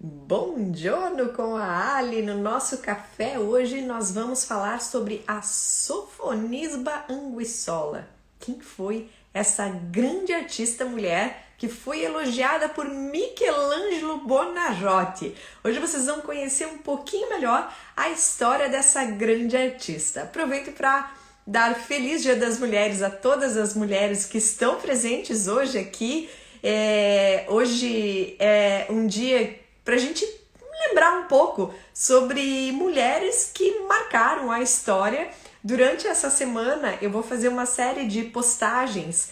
Bom giorno com a Ali. No nosso café hoje nós vamos falar sobre a Sofonisba Anguissola. Quem foi essa grande artista mulher que foi elogiada por Michelangelo Buonarroti? Hoje vocês vão conhecer um pouquinho melhor a história dessa grande artista. Aproveito para dar feliz Dia das Mulheres a todas as mulheres que estão presentes hoje aqui. Hoje é um dia para a gente lembrar um pouco sobre mulheres que marcaram a história. Durante essa semana eu vou fazer uma série de postagens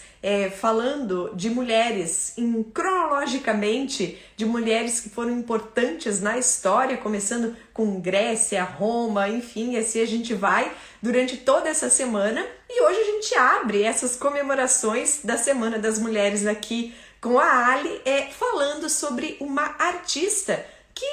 falando de mulheres, cronologicamente, de mulheres que foram importantes na história, começando com Grécia, Roma, enfim, e assim a gente vai durante toda essa semana. E hoje a gente abre essas comemorações da Semana das Mulheres aqui com a Ali, falando sobre uma artista que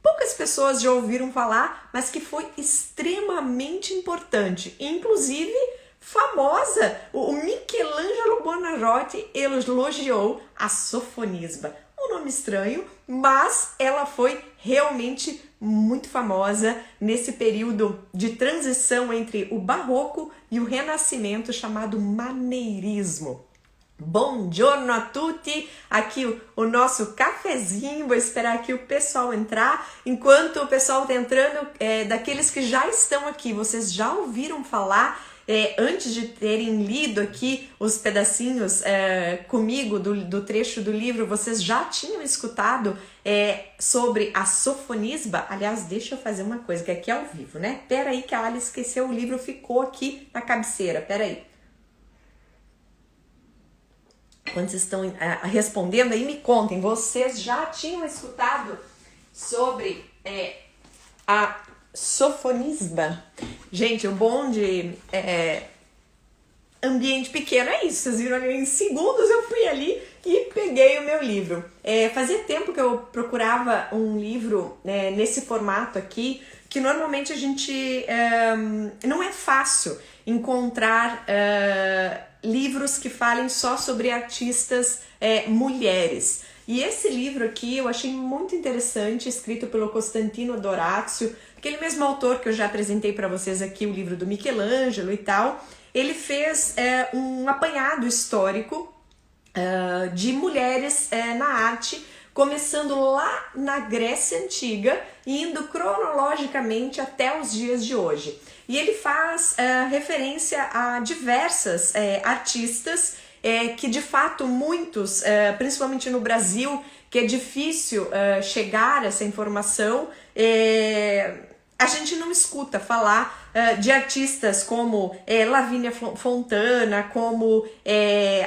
poucas pessoas já ouviram falar, mas que foi extremamente importante, inclusive famosa. O Michelangelo Buonarroti elogiou a Sofonisba. Um nome estranho, mas ela foi realmente muito famosa nesse período de transição entre o Barroco e o Renascimento, chamado Maneirismo. Bom giorno a tutti, aqui o nosso cafezinho. Vou esperar aqui o pessoal entrar. Enquanto o pessoal está entrando, daqueles que já estão aqui, vocês já ouviram falar, antes de terem lido aqui os pedacinhos comigo do trecho do livro, vocês já tinham escutado sobre a Sofonisba? Aliás, deixa eu fazer uma coisa, que aqui é ao vivo, né? Pera aí que a Alice esqueceu, o livro ficou aqui na cabeceira, pera aí. Quando vocês estão respondendo aí, me contem, vocês já tinham escutado sobre a Sofonisba? Gente, o bom de ambiente pequeno é isso, vocês viram ali, em segundos eu fui ali e peguei o meu livro. Fazia tempo que eu procurava um livro nesse formato aqui, que normalmente a gente não é fácil encontrar livros que falem só sobre artistas mulheres. E esse livro aqui eu achei muito interessante, escrito pelo Costantino Dorazio, aquele mesmo autor que eu já apresentei para vocês aqui, o livro do Michelangelo e tal. Ele fez um apanhado histórico de mulheres na arte, começando lá na Grécia Antiga e indo cronologicamente até os dias de hoje. E ele faz referência a diversas artistas que de fato muitos, principalmente no Brasil, que é difícil chegar a essa informação, a gente não escuta falar de artistas como Lavínia Fontana, como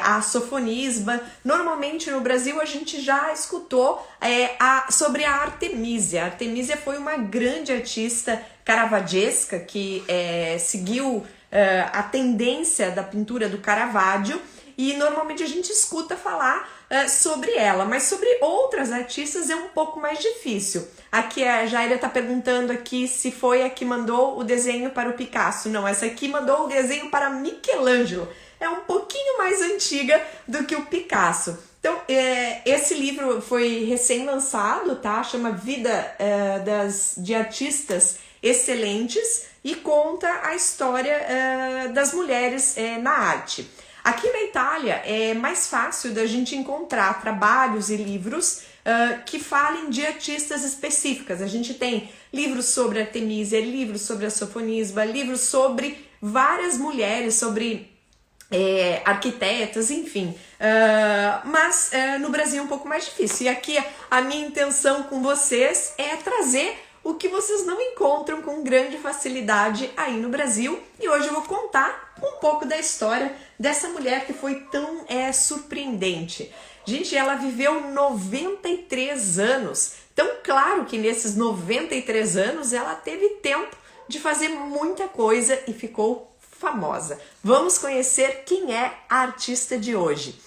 a Sofonisba. Normalmente no Brasil a gente já escutou sobre a Artemisia. A Artemisia foi uma grande artista caravaggesca que seguiu a tendência da pintura do Caravaggio, e normalmente a gente escuta falar sobre ela, mas sobre outras artistas é um pouco mais difícil. Aqui a Jaira está perguntando aqui se foi a que mandou o desenho para o Picasso. Não, essa aqui mandou o desenho para Michelangelo. É um pouquinho mais antiga do que o Picasso. Então, esse livro foi recém-lançado, tá? Chama Vida de Artistas Excelentes e conta a história das mulheres na arte. Aqui na Itália é mais fácil da gente encontrar trabalhos e livros que falem de artistas específicas. A gente tem livros sobre Artemisia, livros sobre a Sofonisba, livros sobre várias mulheres, sobre arquitetas, enfim. Mas no Brasil é um pouco mais difícil. E aqui a minha intenção com vocês é trazer o que vocês não encontram com grande facilidade aí no Brasil. E hoje eu vou contar um pouco da história dessa mulher que foi tão surpreendente. Gente, ela viveu 93 anos. Então, claro que nesses 93 anos ela teve tempo de fazer muita coisa e ficou famosa. Vamos conhecer quem é a artista de hoje.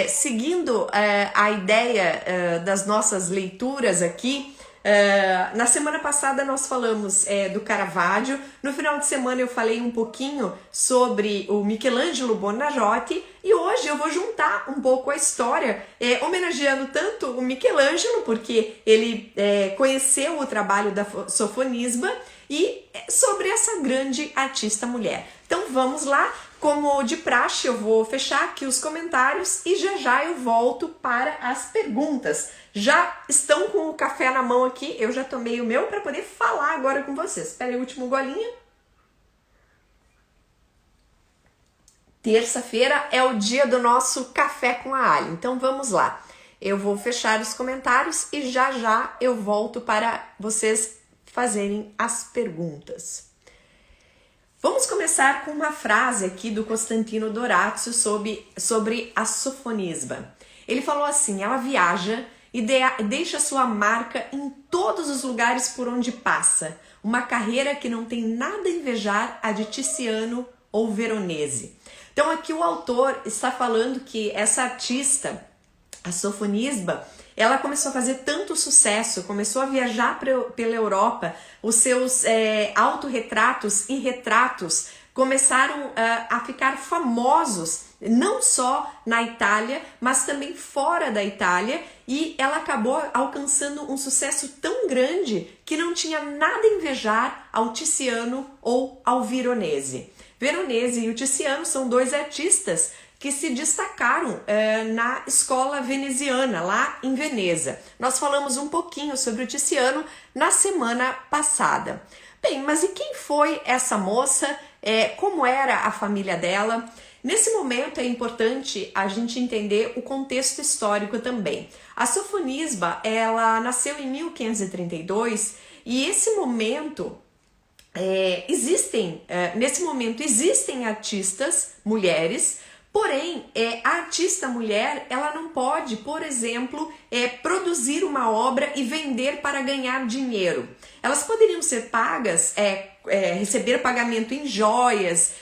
Seguindo a ideia das nossas leituras aqui, Na semana passada nós falamos do Caravaggio, no final de semana eu falei um pouquinho sobre o Michelangelo Buonarroti e hoje eu vou juntar um pouco a história, homenageando tanto o Michelangelo, porque ele conheceu o trabalho da Sofonisba, e sobre essa grande artista mulher. Então vamos lá, como de praxe eu vou fechar aqui os comentários e já eu volto para as perguntas. Já estão com o café na mão aqui, eu já tomei o meu para poder falar agora com vocês. Espera aí o último golinho. Terça-feira é o dia do nosso café com a Ali, então vamos lá. Eu vou fechar os comentários e já eu volto para vocês fazerem as perguntas. Vamos começar com uma frase aqui do Costantino Dorazio sobre a Sofonisba. Ele falou assim: ela viaja e deixa sua marca em todos os lugares por onde passa. Uma carreira que não tem nada a invejar a de Tiziano ou Veronese. Então aqui o autor está falando que essa artista, a Sofonisba, ela começou a fazer tanto sucesso, começou a viajar pela Europa, os seus autorretratos e retratos começaram a ficar famosos, não só na Itália, mas também fora da Itália, e ela acabou alcançando um sucesso tão grande que não tinha nada a invejar ao Tiziano ou ao Veronese. Veronese e o Tiziano são dois artistas que se destacaram na escola veneziana, lá em Veneza. Nós falamos um pouquinho sobre o Tiziano na semana passada. Bem, mas e quem foi essa moça? Como era a família dela? Nesse momento é importante a gente entender o contexto histórico também. A Sofonisba, ela nasceu em 1532 e esse momento... nesse momento existem artistas, mulheres, porém, a artista mulher, ela não pode, por exemplo, produzir uma obra e vender para ganhar dinheiro. Elas poderiam ser pagas, receber pagamento em joias,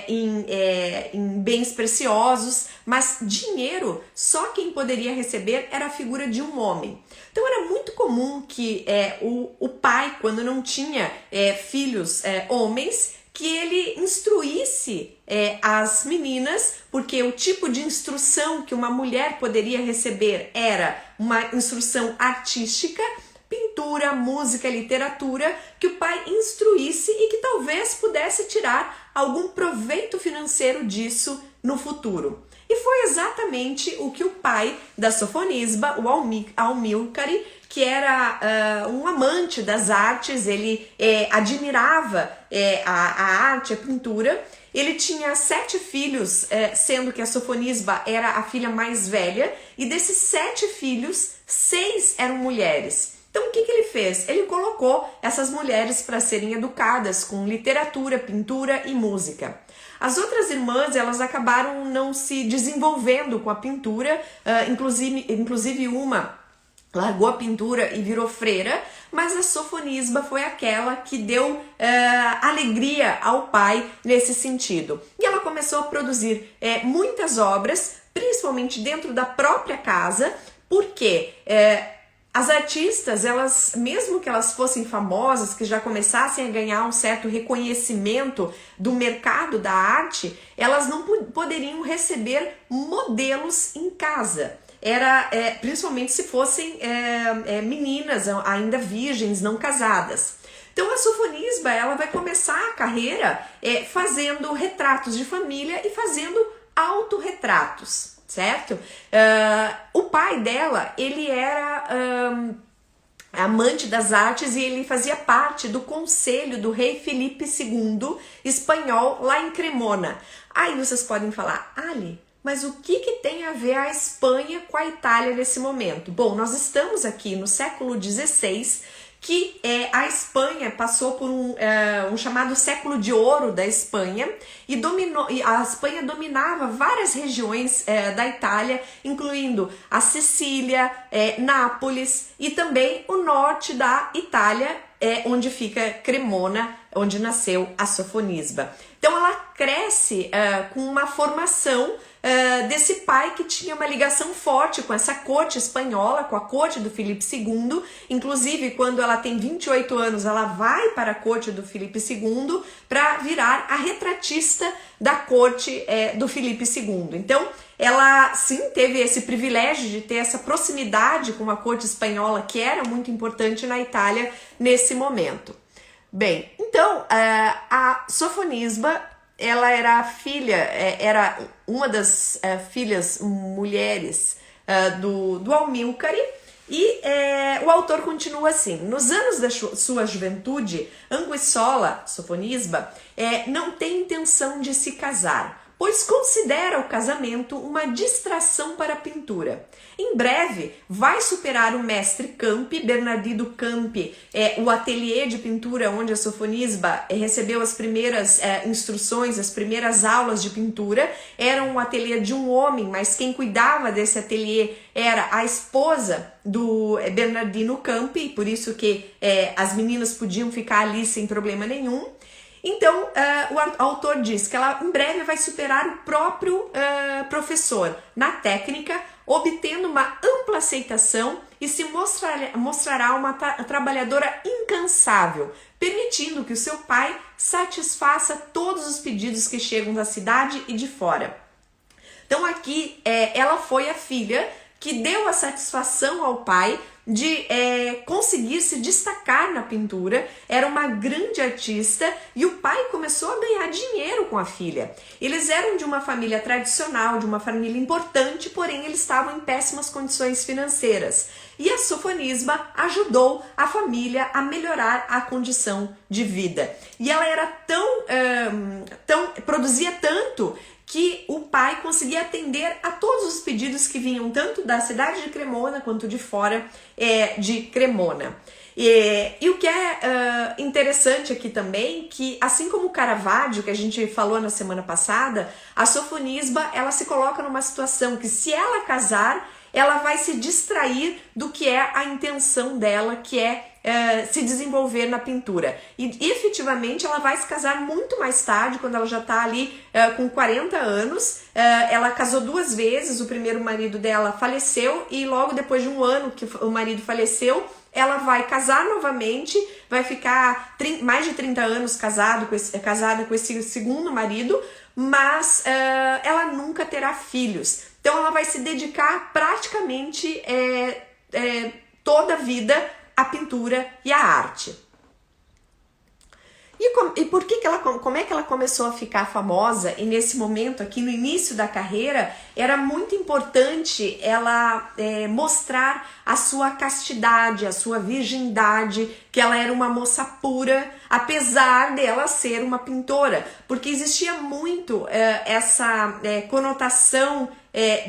em bens preciosos, mas dinheiro, só quem poderia receber era a figura de um homem. Então era muito comum que o pai, quando não tinha filhos homens, que ele instruísse as meninas, porque o tipo de instrução que uma mulher poderia receber era uma instrução artística, pintura, música, literatura, que o pai instruísse e que talvez pudesse tirar algum proveito financeiro disso no futuro. E foi exatamente o que o pai da Sofonisba, o Amilcare, que era um amante das artes, ele admirava a arte, a pintura. Ele tinha 7 filhos, sendo que a Sofonisba era a filha mais velha, e desses 7 filhos, 6 eram mulheres. Então o que ele fez? Ele colocou essas mulheres para serem educadas com literatura, pintura e música. As outras irmãs, elas acabaram não se desenvolvendo com a pintura, inclusive uma largou a pintura e virou freira, mas a Sofonisba foi aquela que deu alegria ao pai nesse sentido. E ela começou a produzir muitas obras, principalmente dentro da própria casa, porque as artistas, elas, mesmo que elas fossem famosas, que já começassem a ganhar um certo reconhecimento do mercado da arte, elas não poderiam receber modelos em casa. Principalmente se fossem meninas ainda virgens, não casadas. Então a Sofonisba, ela vai começar a carreira fazendo retratos de família e fazendo autorretratos. Certo? O pai dela, ele era amante das artes e ele fazia parte do conselho do rei Felipe II espanhol lá em Cremona. Aí vocês podem falar, Ali, mas o que tem a ver a Espanha com a Itália nesse momento? Bom, nós estamos aqui no século XVI, que a Espanha passou por um chamado século de ouro da Espanha, e a Espanha dominava várias regiões da Itália, incluindo a Sicília, Nápoles e também o norte da Itália, onde fica Cremona, onde nasceu a Sofonisba. Então ela cresce com uma formação desse pai que tinha uma ligação forte com essa corte espanhola, com a corte do Filipe II. Inclusive, quando ela tem 28 anos, ela vai para a corte do Filipe II para virar a retratista da corte do Filipe II. Então, ela sim teve esse privilégio de ter essa proximidade com a corte espanhola, que era muito importante na Itália nesse momento. Bem, então a Sofonisba, ela era filha, era uma das filhas mulheres do Amílcare, e o autor continua assim: nos anos da sua juventude, Anguissola, Sofonisba, não tem intenção de se casar, pois considera o casamento uma distração para a pintura. Em breve, vai superar o mestre Campi, Bernardino Campi, o ateliê de pintura onde a Sofonisba recebeu as primeiras instruções, as primeiras aulas de pintura. Era um ateliê de um homem, mas quem cuidava desse ateliê era a esposa do Bernardino Campi, por isso que as meninas podiam ficar ali sem problema nenhum. Então, o autor diz que ela em breve vai superar o próprio professor na técnica, obtendo uma ampla aceitação e se mostrará uma trabalhadora incansável, permitindo que o seu pai satisfaça todos os pedidos que chegam da cidade e de fora. Então aqui ela foi a filha que deu a satisfação ao pai de conseguir se destacar na pintura. Era uma grande artista e o pai começou a ganhar dinheiro com a filha. Eles eram de uma família tradicional, de uma família importante, porém eles estavam em péssimas condições financeiras. E a Sofonisba ajudou a família a melhorar a condição de vida. E ela era produzia tanto que o pai conseguia atender a todos os pedidos que vinham tanto da cidade de Cremona quanto de fora de Cremona. E o que é interessante aqui também, que assim como o Caravaggio, que a gente falou na semana passada, a Sofonisba, ela se coloca numa situação que, se ela casar, ela vai se distrair do que é a intenção dela, que é se desenvolver na pintura. E efetivamente ela vai se casar muito mais tarde, quando ela já está ali com 40 anos. Ela casou 2 vezes, o primeiro marido dela faleceu e logo depois de um ano que o marido faleceu, ela vai casar novamente, vai ficar mais de 30 anos casada com esse segundo marido, mas ela nunca terá filhos. Então ela vai se dedicar praticamente toda a vida à pintura e à arte. E por que como é que ela começou a ficar famosa? E nesse momento aqui, no início da carreira, era muito importante ela mostrar a sua castidade, a sua virgindade, que ela era uma moça pura, apesar dela ser uma pintora, porque existia muito essa conotação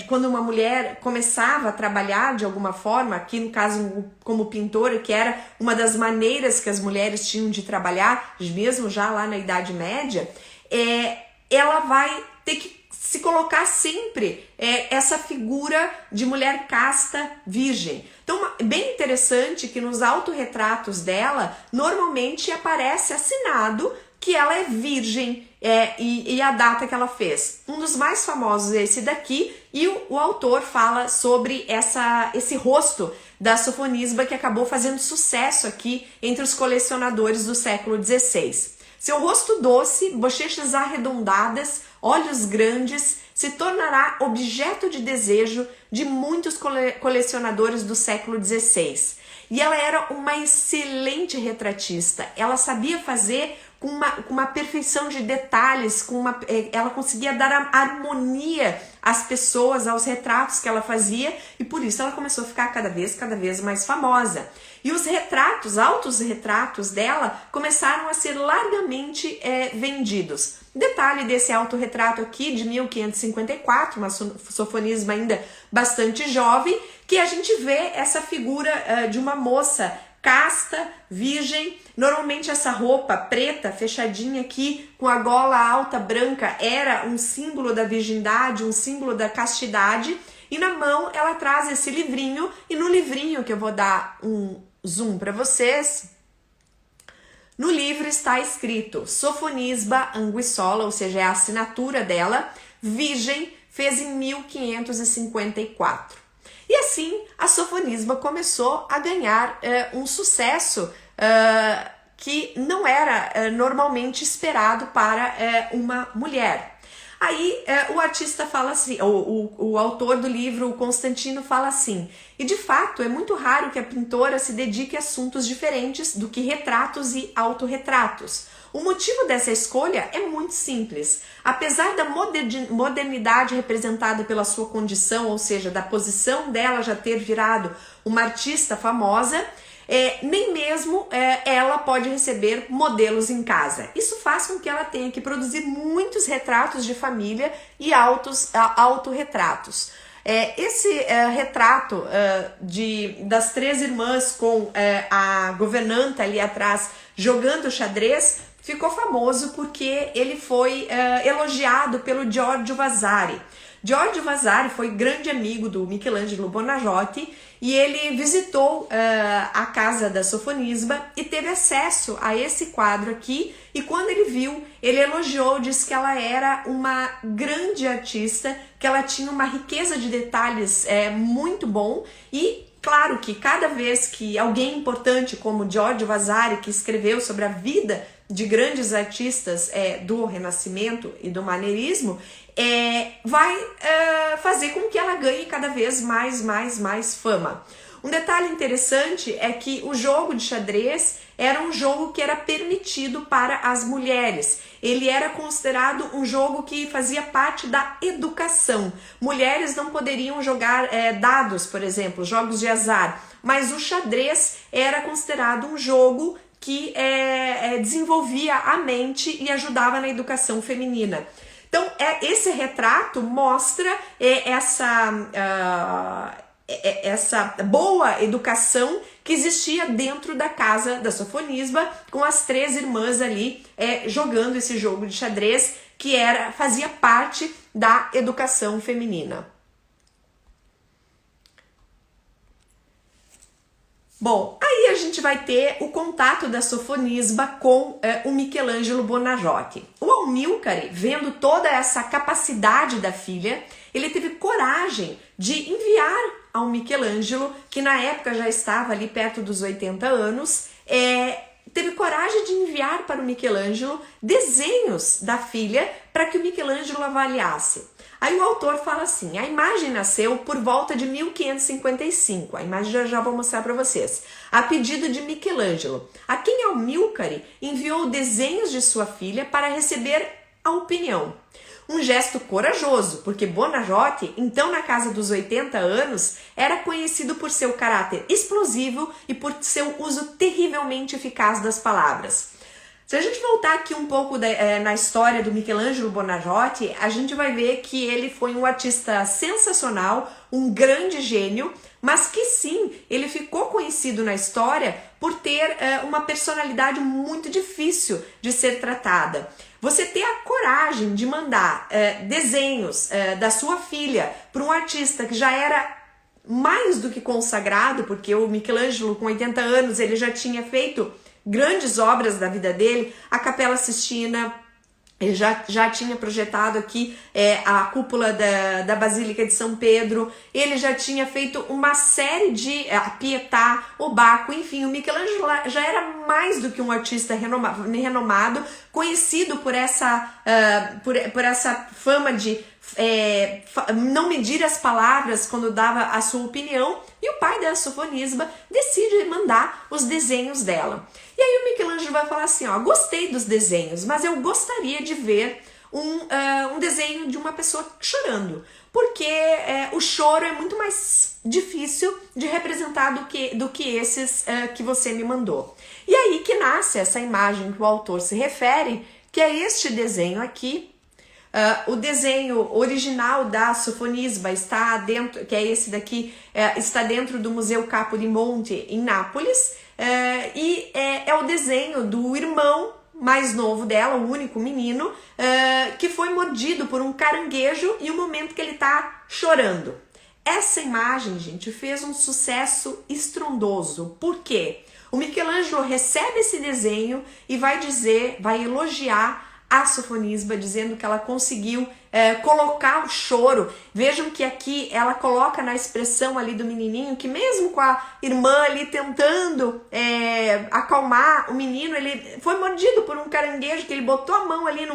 quando uma mulher começava a trabalhar de alguma forma, aqui no caso como pintora, que era uma das maneiras que as mulheres tinham de trabalhar, mesmo já lá na Idade Média, ela vai ter que se colocar sempre essa figura de mulher casta, virgem. Então, bem interessante que nos autorretratos dela, normalmente aparece assinado que ela é virgem e a data que ela fez. Um dos mais famosos é esse daqui, e o autor fala sobre esse rosto da Sofonisba, que acabou fazendo sucesso aqui entre os colecionadores do século XVI. Seu rosto doce, bochechas arredondadas, olhos grandes, se tornará objeto de desejo de muitos colecionadores do século XVI. E ela era uma excelente retratista. Ela sabia fazer com uma perfeição de detalhes, ela conseguia dar harmonia às pessoas, aos retratos que ela fazia, e por isso ela começou a ficar cada vez mais famosa. E os autorretratos dela começaram a ser largamente vendidos. Detalhe desse autorretrato aqui de 1554, uma Sofonisba ainda bastante jovem, que a gente vê essa figura de uma moça casta, virgem. Normalmente essa roupa preta, fechadinha aqui, com a gola alta branca, era um símbolo da virgindade, um símbolo da castidade. E na mão ela traz esse livrinho, e no livrinho, que eu vou dar um zoom para vocês, no livro está escrito Sofonisba Anguissola, ou seja, é a assinatura dela, virgem, fez em 1554. E assim, a Sofonisba começou a ganhar um sucesso que não era normalmente esperado para uma mulher. Aí o artista fala assim, o autor do livro, o Constantino, fala assim: e de fato é muito raro que a pintora se dedique a assuntos diferentes do que retratos e autorretratos. O motivo dessa escolha é muito simples. Apesar da modernidade representada pela sua condição, ou seja, da posição dela já ter virado uma artista famosa, nem mesmo ela pode receber modelos em casa. Isso faz com que ela tenha que produzir muitos retratos de família e autorretratos. Esse retrato das três irmãs com a governanta ali atrás jogando xadrez ficou famoso porque ele foi elogiado pelo Giorgio Vasari. Giorgio Vasari foi grande amigo do Michelangelo Buonarroti e ele visitou a casa da Sofonisba e teve acesso a esse quadro aqui, e quando ele viu, ele elogiou, disse que ela era uma grande artista, que ela tinha uma riqueza de detalhes muito bom. E claro que cada vez que alguém importante como Giorgio Vasari, que escreveu sobre a vida de grandes artistas do Renascimento e do Maneirismo, vai fazer com que ela ganhe cada vez mais fama. Um detalhe interessante é que o jogo de xadrez era um jogo que era permitido para as mulheres. Ele era considerado um jogo que fazia parte da educação. Mulheres não poderiam jogar dados, por exemplo, jogos de azar, mas o xadrez era considerado um jogo que desenvolvia a mente e ajudava na educação feminina. Então, esse retrato mostra essa boa educação que existia dentro da casa da Sofonisba, com as três irmãs ali jogando esse jogo de xadrez que fazia parte da educação feminina. Bom, aí a gente vai ter o contato da Sofonisba com o Michelangelo Buonarroti. O Amilcare, vendo toda essa capacidade da filha, ele teve coragem de enviar ao Michelangelo, que na época já estava ali perto dos 80 anos, teve coragem de enviar para o Michelangelo desenhos da filha para que o Michelangelo avaliasse. Aí o autor fala assim: a imagem nasceu por volta de 1555, a imagem já vou mostrar para vocês, a pedido de Michelangelo, a quem Amilcare enviou desenhos de sua filha para receber a opinião. Um gesto corajoso, porque Buonarroti, então na casa dos 80 anos, era conhecido por seu caráter explosivo e por seu uso terrivelmente eficaz das palavras. Se a gente voltar aqui um pouco na história do Michelangelo Buonarroti, a gente vai ver que ele foi um artista sensacional, um grande gênio, mas que sim, ele ficou conhecido na história por ter uma personalidade muito difícil de ser tratada. Você ter a coragem de mandar desenhos da sua filha para um artista que já era mais do que consagrado, porque o Michelangelo, com 80 anos, ele já tinha feito grandes obras da vida dele, a Capela Sistina, ele já tinha projetado aqui a cúpula da Basílica de São Pedro, ele já tinha feito uma série de a Pietà, o Bacco, enfim, o Michelangelo já era mais do que um artista renomado, conhecido por essa fama de não medir as palavras quando dava a sua opinião, e o pai da Sofonisba decide mandar os desenhos dela. E aí o Michelangelo vai falar assim, ó, gostei dos desenhos, mas eu gostaria de ver um desenho de uma pessoa chorando, porque o choro é muito mais difícil de representar do que esses que você me mandou. E aí que nasce essa imagem que o autor se refere, que é este desenho aqui. O desenho original da Sofonisba está dentro, que é esse daqui, está dentro do Museu Capodimonte em Nápoles, e é o desenho do irmão mais novo dela, o único menino, que foi mordido por um caranguejo e o momento que ele está chorando. Essa imagem, gente, fez um sucesso estrondoso. Por quê? O Michelangelo recebe esse desenho e vai elogiar a Sofonisba, dizendo que ela conseguiu colocar o choro. Vejam que aqui ela coloca na expressão ali do menininho que mesmo com a irmã ali tentando acalmar o menino, ele foi mordido por um caranguejo, que ele botou a mão ali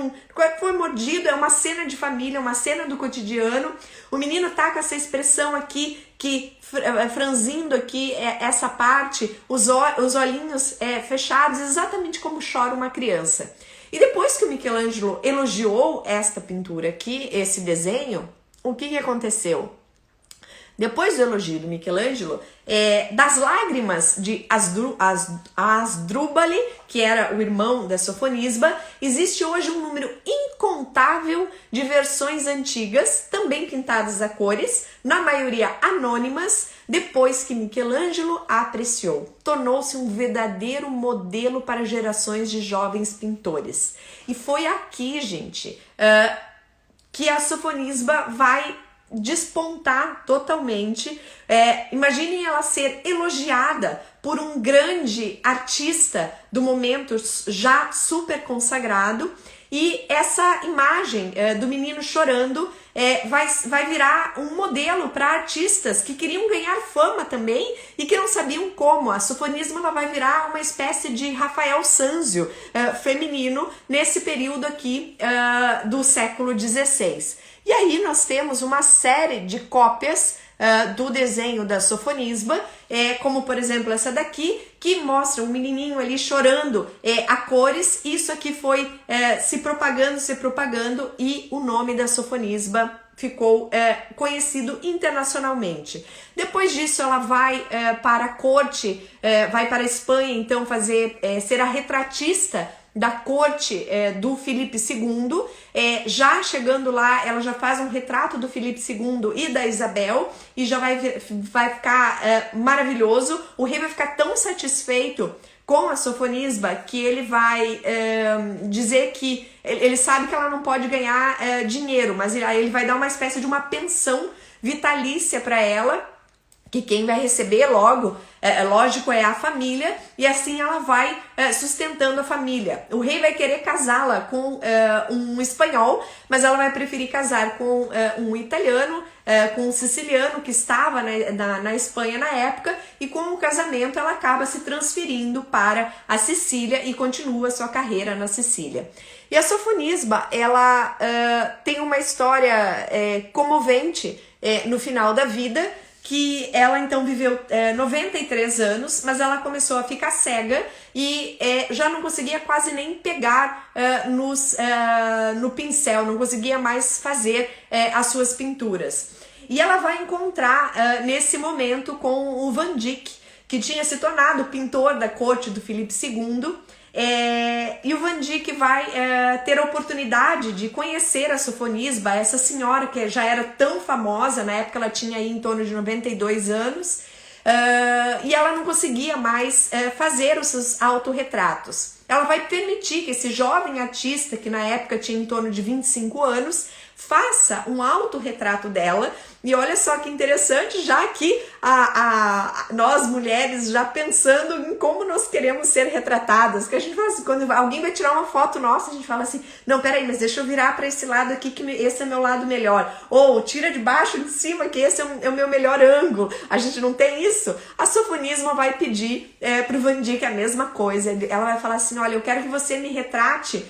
foi mordido. É uma cena de família, uma cena do cotidiano. O menino tá com essa expressão aqui, que franzindo aqui essa parte, os olhinhos fechados, exatamente como chora uma criança. E depois que o Michelangelo elogiou esta pintura aqui, esse desenho, o que aconteceu? Depois do elogio do Michelangelo, das lágrimas de Asdrubale, que era o irmão da Sofonisba, existe hoje um número incontável de versões antigas, também pintadas a cores, na maioria anônimas, depois que Michelangelo a apreciou. Tornou-se um verdadeiro modelo para gerações de jovens pintores. E foi aqui, gente, que a Sofonisba vai despontar totalmente. Imaginem ela ser elogiada por um grande artista do momento já super consagrado, e essa imagem do menino chorando vai virar um modelo para artistas que queriam ganhar fama também e que não sabiam como. A Sofonisba ela vai virar uma espécie de Rafael Sanzio feminino nesse período aqui do século XVI. E aí nós temos uma série de cópias do desenho da Sofonisba, como por exemplo essa daqui, que mostra um menininho ali chorando a cores. Isso aqui foi se propagando, e o nome da Sofonisba ficou conhecido internacionalmente. Depois disso ela vai para a corte, vai para a Espanha, então ser a retratista da corte do Filipe II. Já chegando lá, ela já faz um retrato do Filipe II e da Isabel, e já vai ficar maravilhoso. O rei vai ficar tão satisfeito com a Sofonisba que ele vai dizer que ele sabe que ela não pode ganhar dinheiro, mas aí ele vai dar uma espécie de uma pensão vitalícia para ela, que quem vai receber logo, lógico, é a família, e assim ela vai sustentando a família. O rei vai querer casá-la com um espanhol, mas ela vai preferir casar com um italiano, com um siciliano que estava na Espanha na época, e com o casamento ela acaba se transferindo para a Sicília e continua sua carreira na Sicília. E a Sofonisba, ela tem uma história comovente no final da vida, que ela então viveu 93 anos, mas ela começou a ficar cega e já não conseguia quase nem pegar no pincel, não conseguia mais fazer as suas pinturas. E ela vai encontrar nesse momento com o Van Dyck, que tinha se tornado pintor da corte do Filipe II, e o Van Dyck vai ter a oportunidade de conhecer a Sofonisba, essa senhora que já era tão famosa. Na época ela tinha aí em torno de 92 anos, e ela não conseguia mais fazer os seus autorretratos. Ela vai permitir que esse jovem artista, que na época tinha em torno de 25 anos, faça um autorretrato dela. E olha só que interessante, já que nós mulheres já pensando em como nós queremos ser retratadas, que a gente fala assim, quando alguém vai tirar uma foto nossa, a gente fala assim, não, peraí, mas deixa eu virar para esse lado aqui, que esse é meu lado melhor, ou tira de baixo de cima, que esse é o meu melhor ângulo. A gente não tem isso. A Sofonisba vai pedir pro Van Dyck a mesma coisa. Ela vai falar assim, olha, eu quero que você me retrate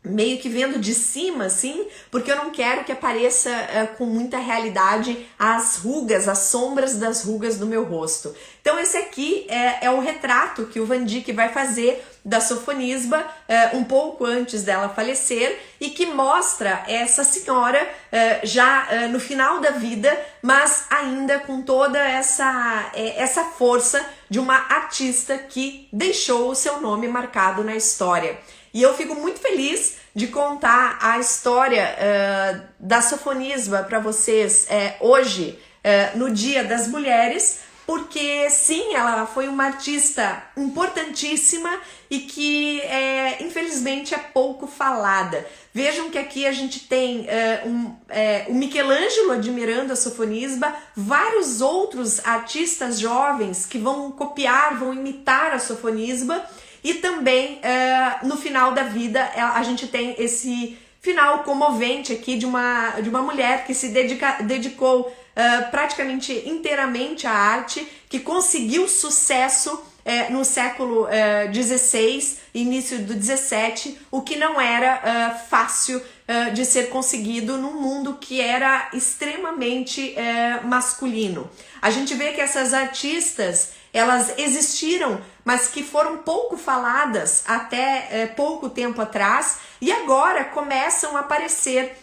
meio que vendo de cima, assim, porque eu não quero que apareça com muita realidade as rugas, as sombras das rugas do meu rosto. Então esse aqui é o retrato que o Van Dyck vai fazer da Sofonisba um pouco antes dela falecer, e que mostra essa senhora já no final da vida, mas ainda com toda essa força de uma artista que deixou o seu nome marcado na história. E eu fico muito feliz de contar a história da Sofonisba para vocês hoje, no Dia das Mulheres, porque sim, ela foi uma artista importantíssima e que infelizmente é pouco falada. Vejam que aqui a gente tem o Michelangelo admirando a Sofonisba, vários outros artistas jovens que vão copiar, vão imitar a Sofonisba. E também, no final da vida, a gente tem esse final comovente aqui de uma mulher que se dedicou praticamente inteiramente à arte, que conseguiu sucesso no século XVI, início do XVII, o que não era fácil de ser conseguido num mundo que era extremamente masculino. A gente vê que essas artistas, elas existiram, mas que foram pouco faladas até pouco tempo atrás, e agora começam a aparecer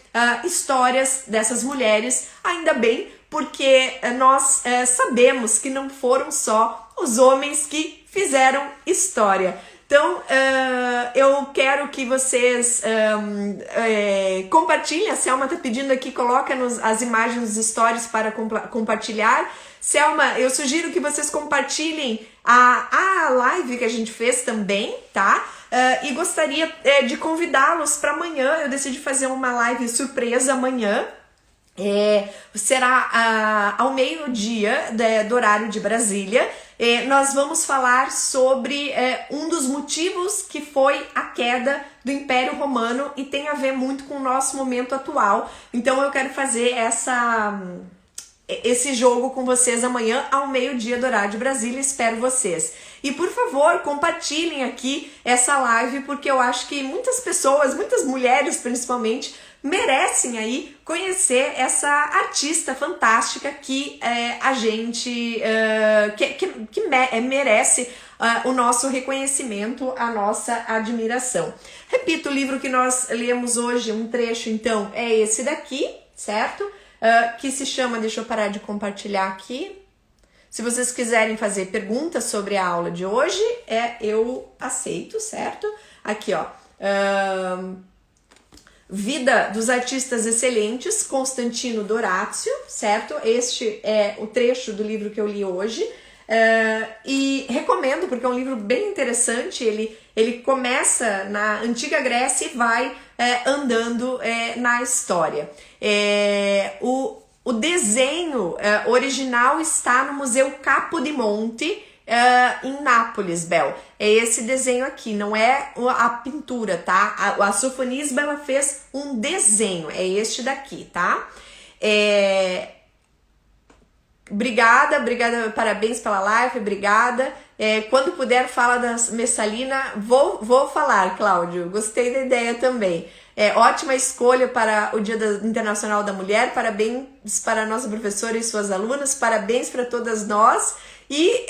histórias dessas mulheres, ainda bem, porque nós sabemos que não foram só os homens que fizeram história. Então, eu quero que vocês compartilhem. A Selma está pedindo aqui, coloca as imagens dos stories para compartilhar. Selma, eu sugiro que vocês compartilhem a live que a gente fez também, tá? E gostaria de convidá-los para amanhã. Eu decidi fazer uma live surpresa amanhã. Será ao meio-dia do horário de Brasília. Nós vamos falar sobre um dos motivos que foi a queda do Império Romano e tem a ver muito com o nosso momento atual. Então eu quero fazer esse jogo com vocês amanhã ao meio-dia do horário de Brasília. Espero vocês. E por favor, compartilhem aqui essa live, porque eu acho que muitas pessoas, muitas mulheres principalmente, merecem aí conhecer essa artista fantástica que a gente merece o nosso reconhecimento, a nossa admiração. Repito, o livro que nós lemos hoje, um trecho então, é esse daqui, certo? Que se chama, deixa eu parar de compartilhar aqui. Se vocês quiserem fazer perguntas sobre a aula de hoje, eu aceito, certo? Aqui, ó. Vida dos Artistas Excelentes, Constantino Dorácio, certo? Este é o trecho do livro que eu li hoje. E recomendo, porque é um livro bem interessante. Ele começa na Antiga Grécia e vai andando na história. O desenho original está no Museu Capodimonte, em Nápoles, Bel. É esse desenho aqui, não é a pintura, tá? A Sofonisba, ela fez um desenho, é este daqui, tá? Obrigada, parabéns pela live, obrigada. Quando puder, fala da Messalina. Vou falar, Cláudio, gostei da ideia também. Ótima escolha para o Dia Internacional da Mulher, parabéns para a nossa professora e suas alunas, parabéns para todas nós. E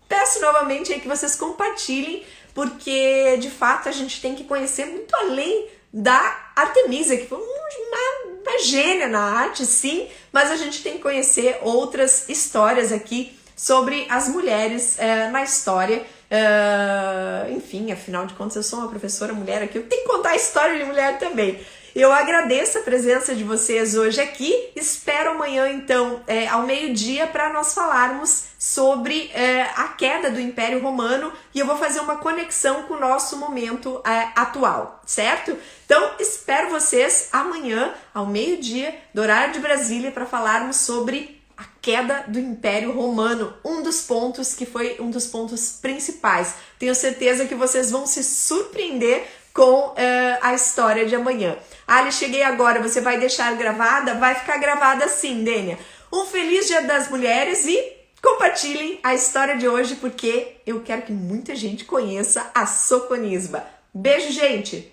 peço novamente aí que vocês compartilhem, porque de fato a gente tem que conhecer muito além da Artemisia, que foi uma gênia na arte, sim, mas a gente tem que conhecer outras histórias aqui sobre as mulheres na história. Enfim, afinal de contas eu sou uma professora mulher aqui, eu tenho que contar a história de mulher também. Eu agradeço a presença de vocês hoje aqui, espero amanhã então ao meio-dia para nós falarmos sobre a queda do Império Romano, e eu vou fazer uma conexão com o nosso momento atual, certo? Então espero vocês amanhã ao meio-dia do horário de Brasília para falarmos sobre a queda do Império Romano, um dos pontos que foi um dos pontos principais. Tenho certeza que vocês vão se surpreender com a história de amanhã. Ali, cheguei agora, você vai deixar gravada? Vai ficar gravada sim, Dênia. Um feliz Dia das Mulheres e compartilhem a história de hoje, porque eu quero que muita gente conheça a Sofonisba. Beijo, gente!